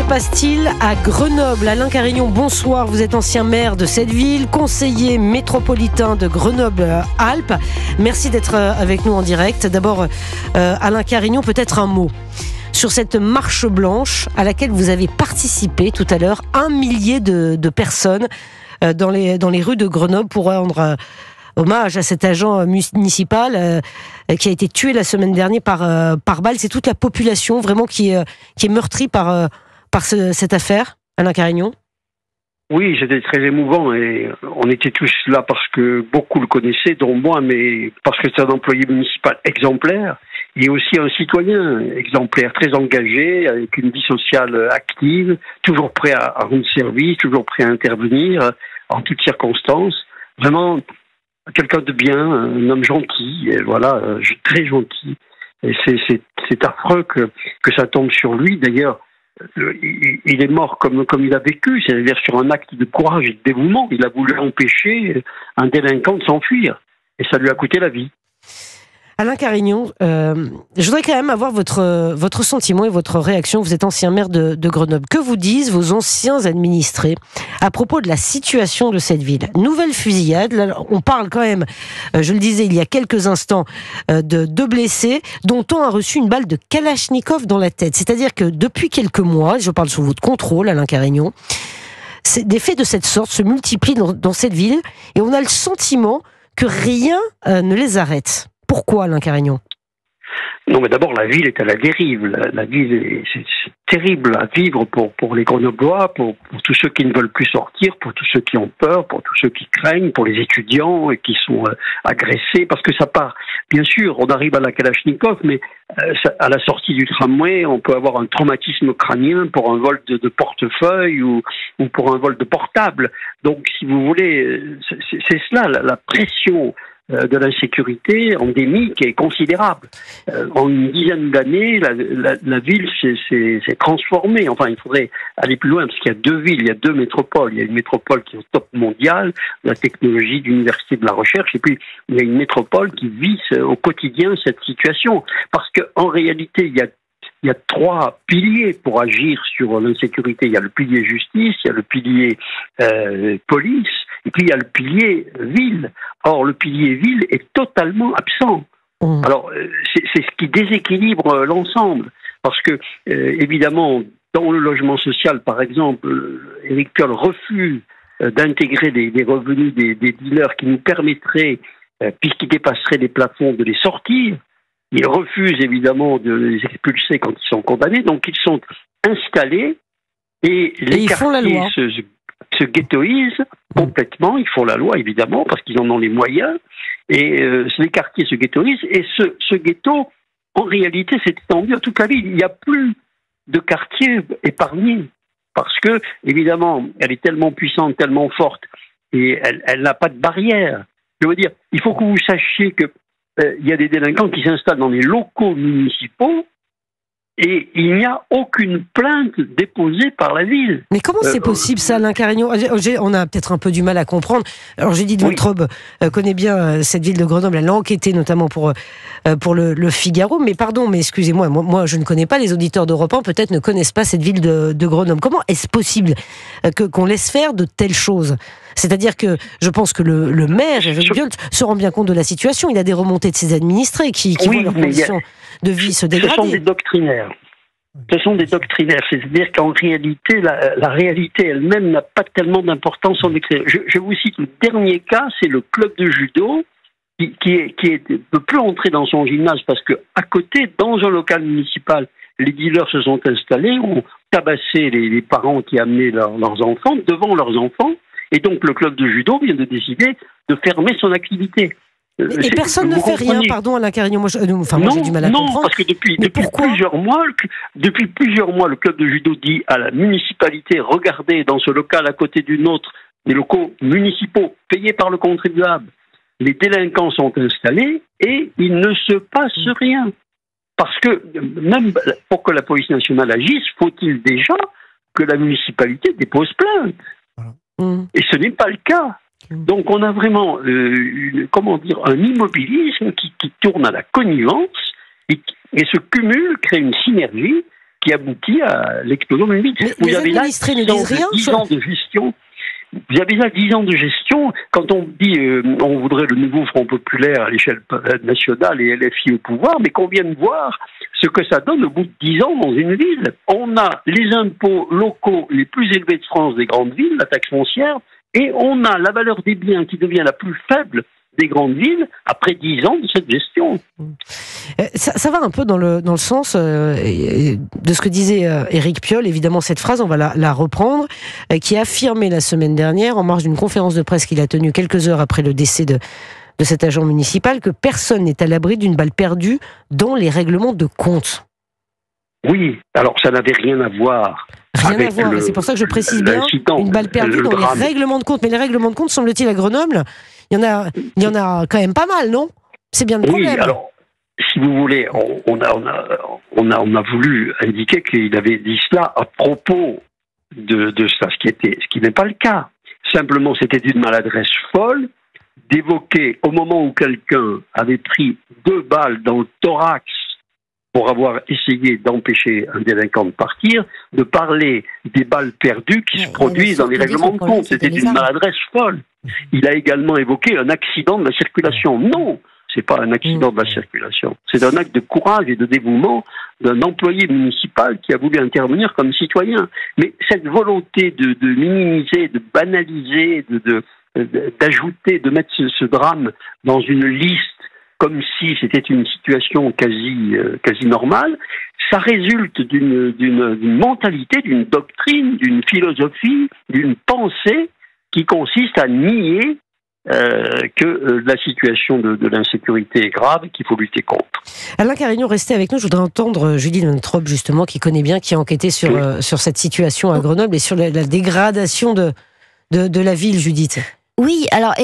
passe-t-il à Grenoble? Alain Carignon, bonsoir. Vous êtes ancien maire de cette ville, conseiller métropolitain de Grenoble-Alpes. Merci d'être avec nous en direct. D'abord, Alain Carignon, peut-être un mot sur cette marche blanche à laquelle vous avez participé tout à l'heure. 1 millier de personnes dans les rues de Grenoble pour rendre hommage à cet agent municipal qui a été tué la semaine dernière par balle. C'est toute la population vraiment qui est meurtrie par cette affaire, Alain Carignon. Oui, c'était très émouvant et on était tous là parce que beaucoup le connaissaient, dont moi, mais parce que c'est un employé municipal exemplaire et aussi un citoyen exemplaire, très engagé, avec une vie sociale active, toujours prêt à rendre service, toujours prêt à intervenir en toutes circonstances. Vraiment quelqu'un de bien, un homme gentil, et voilà, très gentil. Et c'est affreux que ça tombe sur lui. D'ailleurs, il est mort comme il a vécu, c'est-à-dire sur un acte de courage et de dévouement. Il a voulu empêcher un délinquant de s'enfuir. Et ça lui a coûté la vie. Alain Carignon, je voudrais quand même avoir votre sentiment et votre réaction. Vous êtes ancien maire de Grenoble. Que vous disent vos anciens administrés à propos de la situation de cette ville? Nouvelle fusillade. Là, on parle quand même, je le disais il y a quelques instants, de 2 blessés, dont un a reçu une balle de Kalachnikov dans la tête. C'est-à-dire que depuis quelques mois, je parle sous votre contrôle, Alain Carignon, des faits de cette sorte se multiplient dans cette ville et on a le sentiment que rien ne les arrête. Pourquoi, Alain Carignon? Non, mais d'abord, la ville est à la dérive. La ville, c'est terrible à vivre pour les Grenoblois, pour tous ceux qui ne veulent plus sortir, pour tous ceux qui ont peur, pour tous ceux qui craignent, pour les étudiants qui sont agressés, parce que ça part. Bien sûr, on arrive à la Kalachnikov, mais à la sortie du tramway, on peut avoir un traumatisme crânien pour un vol de portefeuille ou pour un vol de portable. Donc, si vous voulez, c'est cela, la pression de l'insécurité endémique est considérable. En une dizaine d'années, la ville s'est transformée. Enfin, il faudrait aller plus loin parce qu'il y a 2 villes, il y a 2 métropoles. Il y a une métropole qui est au top mondial, la technologie, l'université de la recherche, et puis il y a une métropole qui vit au quotidien cette situation. Parce qu'en réalité, il y a 3 piliers pour agir sur l'insécurité. Il y a le pilier justice, il y a le pilier police, et puis il y a le pilier ville. Or, le pilier ville est totalement absent. Alors, c'est ce qui déséquilibre l'ensemble. Parce que, évidemment, dans le logement social, par exemple, Éric Piolle refuse d'intégrer des revenus des dealers qui nous permettraient, puisqu'ils dépasseraient les plafonds, de les sortir. Il refuse évidemment de les expulser quand ils sont condamnés. Donc, ils sont installés et les quartiers se ghettoisent complètement. Ils font la loi, évidemment, parce qu'ils en ont les moyens. Et les quartiers se ghettoisent. Et ce ghetto, en réalité, s'est étendu à toute la ville. Il n'y a plus de quartier épargné. Parce que, évidemment, elle est tellement puissante, tellement forte, et elle n'a pas de barrière. Je veux dire, il faut que vous sachiez que il y a des délinquants qui s'installent dans les locaux municipaux et il n'y a aucune plainte déposée par la ville. Mais comment c'est possible ça, Alain Carignon? On a peut-être un peu du mal à comprendre. Alors j'ai dit de votre connaît bien cette ville de Grenoble, elle a enquêté notamment pour le Figaro, mais pardon, mais excusez-moi, moi je ne connais pas, les auditeurs d'Europe 1 peut-être ne connaissent pas cette ville de Grenoble. Comment est-ce possible qu'on laisse faire de telles choses? C'est-à-dire que je pense que le maire, Éric Piolle, se rend bien compte de la situation. Il a des remontées de ses administrés qui voient leurs conditions de vie se dégrader. Ce sont des doctrinaires. Ce sont des doctrinaires. C'est-à-dire qu'en réalité, la réalité elle-même n'a pas tellement d'importance en extérieur. Je vous cite le dernier cas, c'est le club de judo qui ne peut plus entrer dans son gymnase parce que à côté, dans un local municipal, les dealers se sont installés, ont tabassé les parents qui amenaient leurs enfants devant leurs enfants. Et donc, le club de judo vient de décider de fermer son activité. Et personne ne fait rien, pardon, Alain Carignon. Moi, j'ai du mal à comprendre. Non, parce que depuis plusieurs mois, le club de judo dit à la municipalité, regardez, dans ce local à côté d'une autre, des locaux municipaux payés par le contribuable, les délinquants sont installés et il ne se passe rien. Parce que, même pour que la police nationale agisse, faut-il déjà que la municipalité dépose plainte. Et ce n'est pas le cas. Donc on a vraiment un immobilisme qui tourne à la connivence et ce cumul crée une synergie qui aboutit à l'explosion d'une ville. Mais les administrés ne disent rien. 10 ans de gestion. Vous avez là 10 ans de gestion. Quand on dit on voudrait le nouveau Front populaire à l'échelle nationale et LFI au pouvoir, mais qu'on vienne voir ce que ça donne au bout de 10 ans dans une ville. On a les impôts locaux les plus élevés de France des grandes villes, la taxe foncière, et on a la valeur des biens qui devient la plus faible des grandes villes après 10 ans de cette gestion. Ça va un peu dans le sens de ce que disait Éric Piolle. Évidemment, cette phrase, on va la reprendre, qui affirmait la semaine dernière, en marge d'une conférence de presse qu'il a tenue quelques heures après le décès de cet agent municipal, que personne n'est à l'abri d'une balle perdue dans les règlements de compte. Oui, alors ça n'avait rien à voir. Rien à voir, et c'est pour ça que je précise bien, une balle perdue dans les règlements de compte. Mais les règlements de compte, semble-t-il, à Grenoble, il y en a quand même pas mal, non? C'est bien le problème. Oui, alors, si vous voulez, on a voulu indiquer qu'il avait dit cela à propos de ça, ce qui n'est pas le cas. Simplement, c'était une maladresse folle d'évoquer, au moment où quelqu'un avait pris 2 balles dans le thorax pour avoir essayé d'empêcher un délinquant de partir, de parler des balles perdues qui se produisent dans les règlements de compte. C'était une maladresse folle. Il a également évoqué un accident de la circulation. Non, c'est pas un accident de la circulation. C'est un acte de courage et de dévouement d'un employé municipal qui a voulu intervenir comme citoyen. Mais cette volonté de minimiser, de banaliser, d'ajouter, de mettre ce drame dans une liste comme si c'était une situation quasi normale, ça résulte d'une mentalité, d'une doctrine, d'une philosophie, d'une pensée qui consiste à nier que la situation de l'insécurité est grave et qu'il faut lutter contre. Alain Carignon, restez avec nous. Je voudrais entendre Judith Ventrop, justement, qui connaît bien, qui a enquêté sur cette situation à Grenoble et sur la dégradation de la ville, Judith. Oui, alors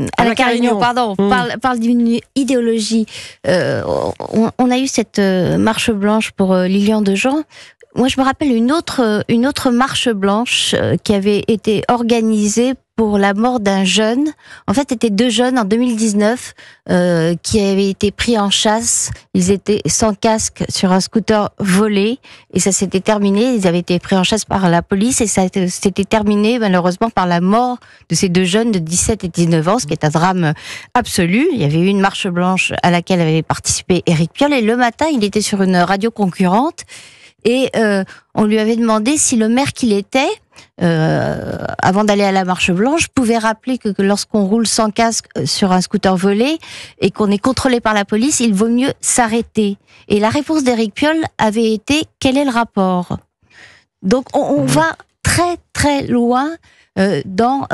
Alain Carignon, pardon, parle d'une idéologie. On a eu cette marche blanche pour Lilian Dejean. Moi, je me rappelle une autre marche blanche qui avait été organisée pour la mort d'un jeune. En fait, c'était 2 jeunes en 2019 qui avaient été pris en chasse. Ils étaient sans casque sur un scooter volé et ça s'était terminé. Ils avaient été pris en chasse par la police et ça s'était terminé malheureusement par la mort de ces 2 jeunes de 17 et 19 ans, ce qui est un drame absolu. Il y avait eu une marche blanche à laquelle avait participé Éric Piolle et le matin, il était sur une radio concurrente et on lui avait demandé si le maire qu'il était, avant d'aller à la marche blanche, pouvait rappeler que lorsqu'on roule sans casque sur un scooter volé et qu'on est contrôlé par la police, il vaut mieux s'arrêter. Et la réponse d'Éric Piolle avait été « Quel est le rapport ?» Donc on va très très loin dans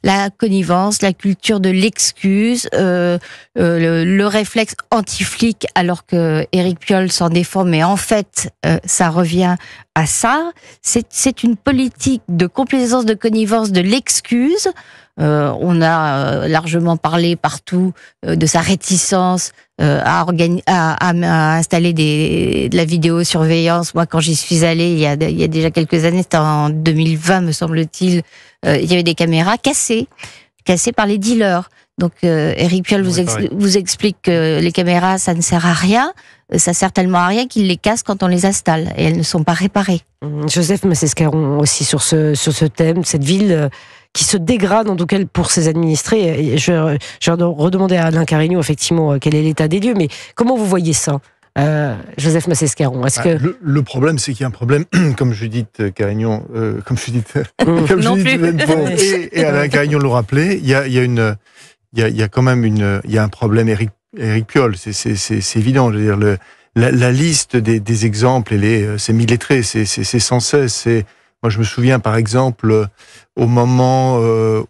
la connivence, la culture de l'excuse, le réflexe anti-flic, alors que Éric Piolle s'en défend, mais en fait, ça revient à ça. C'est une politique de complaisance, de connivence, de l'excuse. On a largement parlé partout de sa réticence à installer de la vidéosurveillance. Moi, quand j'y suis allée, il y a déjà quelques années, c'était en 2020, me semble-t-il, il y avait des caméras cassées par les dealers. Donc, Éric Piolle vous explique que les caméras, ça ne sert à rien. Ça sert tellement à rien qu'ils les cassent quand on les installe. Et elles ne sont pas réparées. Joseph Massescaron aussi sur ce thème, cette ville qui se dégrade, en tout cas pour ses administrés. Et je redemandais à Alain Carignon, effectivement, quel est l'état des lieux. Mais comment vous voyez ça, Joseph Massescaron? Le problème, c'est qu'il y a un problème, comme Judith Carignon, comme Judith Ventrop et Alain Carignon l'ont rappelé, il y a quand même il y a un problème Éric Piolle, c'est évident. Je veux dire, la liste des exemples, c'est millettré, c'est sans cesse. Moi, je me souviens, par exemple, au moment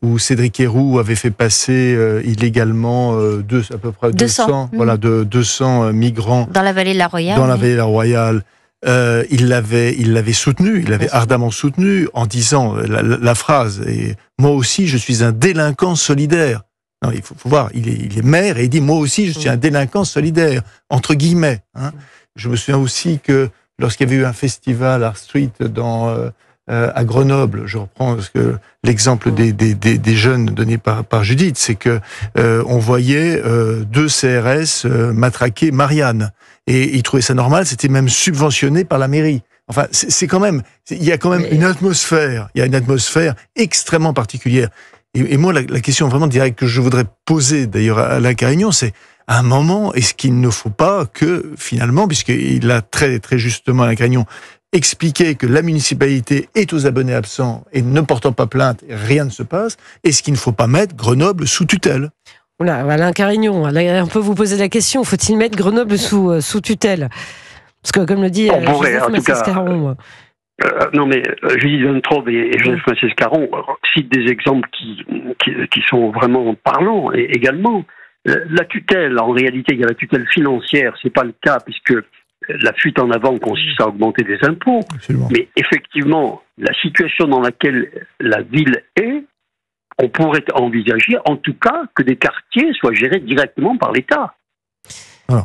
où Cédric Héroux avait fait passer illégalement à peu près 200 migrants dans la vallée de la Royale. Dans la vallée de la Royale. Il l'avait soutenu, il l'avait ardemment soutenu en disant la phrase « Moi aussi, je suis un délinquant solidaire ». Non, il faut voir, il est maire et il dit « Moi aussi, je suis un délinquant solidaire », entre guillemets. Hein. Je me souviens aussi que lorsqu'il y avait eu un festival Art Street à Grenoble, je reprends l'exemple des jeunes donné par Judith, c'est que on voyait 2 CRS matraquer Marianne, et ils trouvaient ça normal, c'était même subventionné par la mairie. Enfin, c'est quand même, il y a quand même une atmosphère, extrêmement particulière. Et moi, la question vraiment directe que je voudrais poser d'ailleurs à Alain Carignon, c'est à un moment, est-ce qu'il ne faut pas que finalement, puisqu'il a très très justement Alain Carignon expliqué que la municipalité est aux abonnés absents et ne portant pas plainte, rien ne se passe, est-ce qu'il ne faut pas mettre Grenoble sous tutelle? Oula, Alain Carignon, on peut vous poser la question, faut-il mettre Grenoble sous tutelle? Parce que comme le dit Joseph Massescaron... non, mais Judith Van Traub et Joseph Massescaron citent des exemples qui sont vraiment parlants. Et également, la tutelle, en réalité, il y a la tutelle financière, c'est pas le cas, puisque la fuite en avant consiste à augmenter des impôts. Absolument. Mais effectivement, la situation dans laquelle la ville est, on pourrait envisager, en tout cas, que des quartiers soient gérés directement par l'État.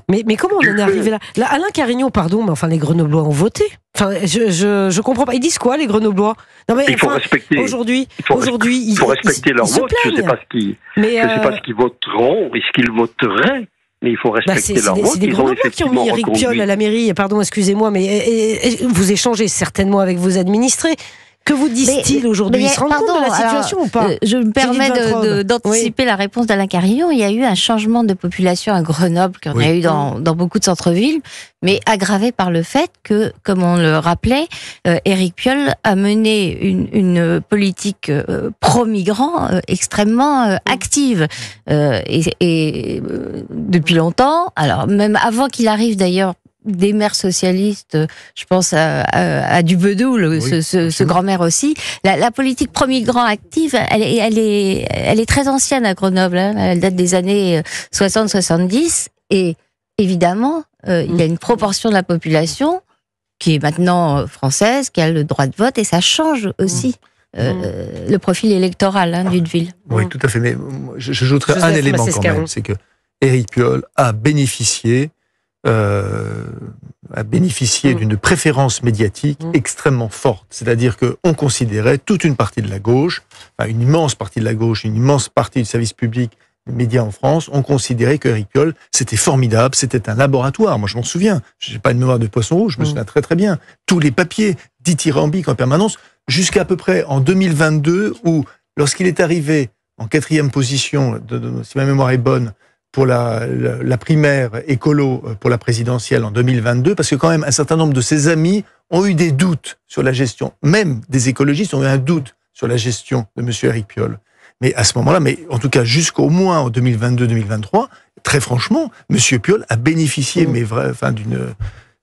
Mais comment on en est arrivé là? Alain Carignon, pardon, mais enfin les Grenoblois ont voté. Enfin, je comprends pas. Ils disent quoi, les Grenoblois? Non, mais il faut respecter. Aujourd'hui, il faut respecter leur vote. Je ne sais pas ce qu'ils voteront et ce qu'ils voteraient. Mais il faut respecter leur vote. C'est des Grenoblois qui ont mis Éric Piolle à la mairie. Pardon, excusez-moi, mais vous échangez certainement avec vos administrés. Que vous disent-ils aujourd'hui? Ils se rendent compte de la situation ou pas? Je me permets d'anticiper la réponse d'Alain Carignon. Il y a eu un changement de population à Grenoble, qu'on a eu dans beaucoup de centres-villes, mais aggravé par le fait que, comme on le rappelait, Éric Piolle a mené une politique pro-migrants extrêmement active. Et depuis longtemps, alors même avant qu'il arrive d'ailleurs, des maires socialistes, je pense à Dubedoul, ce grand-maire aussi. La politique pro-migrants active, elle est très ancienne à Grenoble. Hein, elle date des années 60-70. Et évidemment, il y a une proportion de la population qui est maintenant française, qui a le droit de vote, et ça change aussi le profil électoral d'une ville. Oui, tout à fait. Mais j'ajouterais un élément quand même, c'est que Éric Piolle a bénéficié d'une préférence médiatique extrêmement forte. C'est-à-dire qu'on considérait toute une partie de la gauche, enfin une immense partie de la gauche, une immense partie du service public des médias en France, on considérait qu'Éric Piolle, c'était formidable, c'était un laboratoire. Moi, je m'en souviens. Je n'ai pas une mémoire de poisson rouge, je me souviens très très bien. Tous les papiers dithyrambiques en permanence, jusqu'à peu près en 2022, où, lorsqu'il est arrivé en 4e position, si ma mémoire est bonne, pour la primaire écolo pour la présidentielle en 2022, parce que quand même un certain nombre de ses amis ont eu des doutes sur la gestion. Même des écologistes ont eu un doute sur la gestion de M. Éric Piolle. Mais à ce moment-là, mais en tout cas jusqu'au moins en 2022-2023, très franchement, M. Piolle a bénéficié, d'une...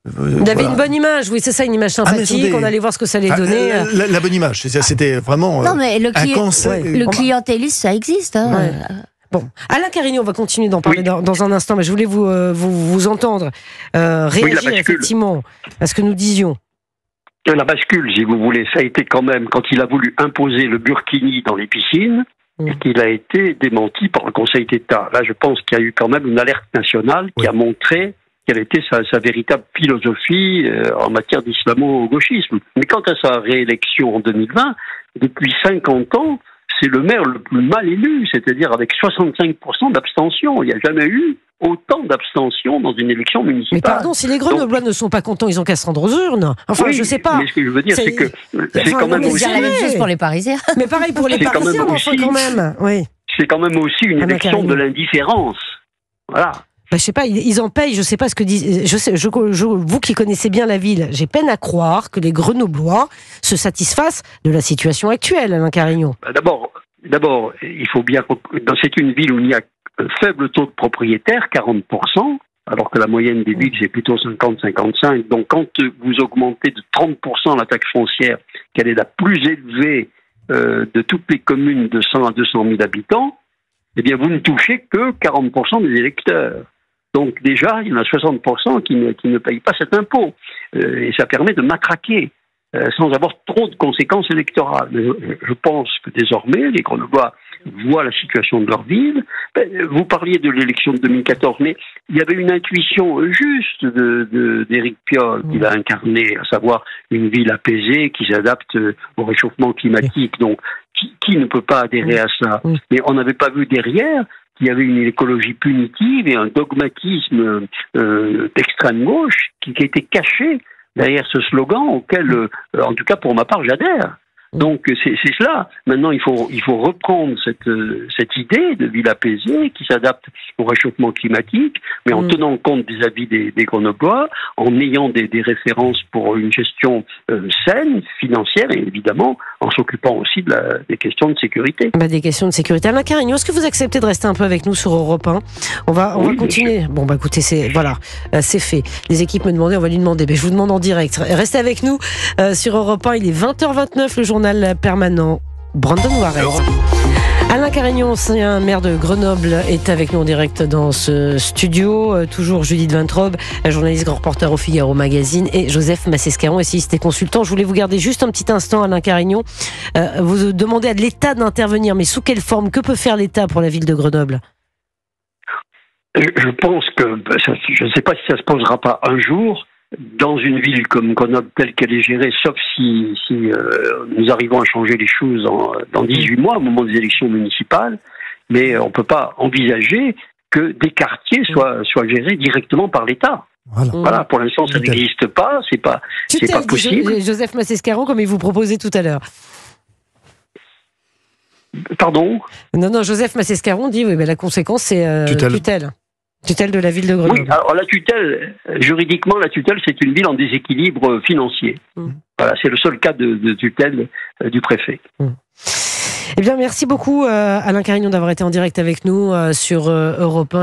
Il avait une bonne image, oui, c'est ça, une image sympathique. On allait voir ce que ça allait donner. La bonne image, c'était vraiment non, mais le clientélisme, ça existe. Hein. Ouais. Bon, Alain Carignon, on va continuer d'en parler dans un instant, mais je voulais vous entendre réagir effectivement à ce que nous disions. La bascule, si vous voulez, ça a été quand même quand il a voulu imposer le burkini dans les piscines et qu'il a été démenti par le Conseil d'État. Là, je pense qu'il y a eu quand même une alerte nationale qui a montré quelle était sa véritable philosophie en matière d'islamo-gauchisme. Mais quant à sa réélection en 2020, depuis 50 ans, c'est le maire le plus mal élu, c'est-à-dire avec 65% d'abstention. Il n'y a jamais eu autant d'abstention dans une élection municipale. Mais pardon, si les Grenoblois ne sont pas contents, ils ont qu'à se rendre aux urnes. Enfin, je sais pas. Mais ce que je veux dire, c'est que c'est quand même aussi... la même chose pour les Parisiens. Mais pareil pour les Parisiens, enfin quand même. Oui. C'est quand même aussi une élection de l'indifférence. Voilà. Je sais pas, ils en payent, je sais pas ce que disent. Vous qui connaissez bien la ville, j'ai peine à croire que les Grenoblois se satisfassent de la situation actuelle, Alain Carignon. D'abord, il faut bien. C'est une ville où il y a un faible taux de propriétaires, 40%, alors que la moyenne des villes, c'est plutôt 50-55. Donc, quand vous augmentez de 30% la taxe foncière, qu'elle est la plus élevée de toutes les communes de 100 à 200 000 habitants, eh bien, vous ne touchez que 40% des électeurs. Donc déjà, il y en a 60% qui ne payent pas cet impôt. Et ça permet de matraquer sans avoir trop de conséquences électorales. Mais je pense que désormais, les Grenoblois voient la situation de leur ville. Vous parliez de l'élection de 2014, mais il y avait une intuition juste d'Éric Piolle qu'il a incarné, à savoir une ville apaisée qui s'adapte au réchauffement climatique. Donc, qui ne peut pas adhérer à ça? Mais on n'avait pas vu derrière qu'il y avait une écologie punitive et un dogmatisme d'extrême gauche qui était caché derrière ce slogan auquel, en tout cas pour ma part, j'adhère. Donc c'est cela. Maintenant, il faut reprendre cette idée de ville apaisée qui s'adapte au réchauffement climatique, mais en tenant compte des avis des Grenoblois, en ayant des références pour une gestion saine, financière, et évidemment en s'occupant aussi des questions de sécurité. Des questions de sécurité. Alain Carignon, est-ce que vous acceptez de rester un peu avec nous sur Europe 1 ? On va continuer. Bon, écoutez, c'est fait. Les équipes me demandaient, on va lui demander. Je vous demande en direct. Restez avec nous sur Europe 1. Il est 20h29, le journal permanent. Brandon Warren. Alain Carignon, ancien maire de Grenoble, est avec nous en direct dans ce studio. Toujours Judith Vintraube, journaliste grand reporter au Figaro Magazine, et Joseph Massescaron, essayiste et consultant. Je voulais vous garder juste un petit instant, Alain Carignon. Vous demandez à l'État d'intervenir, mais sous quelle forme? Que peut faire l'État pour la ville de Grenoble? Je pense que, je ne sais pas si ça ne se posera pas un jour, dans une ville comme Grenoble telle qu'elle est gérée, sauf si nous arrivons à changer les choses dans 18 mois, au moment des élections municipales, mais on ne peut pas envisager que des quartiers soient gérés directement par l'État. Voilà, pour l'instant, ça n'existe pas, c'est pas possible. Joseph Massescaron, comme il vous proposait tout à l'heure. Pardon ? Non, Joseph Massescaron dit, oui, mais la conséquence, c'est tutelle. Tutelle de la ville de Grenoble. Oui, alors la tutelle, juridiquement, c'est une ville en déséquilibre financier. Voilà, c'est le seul cas de tutelle du préfet. Eh bien, merci beaucoup, Alain Carignon, d'avoir été en direct avec nous sur Europe 1.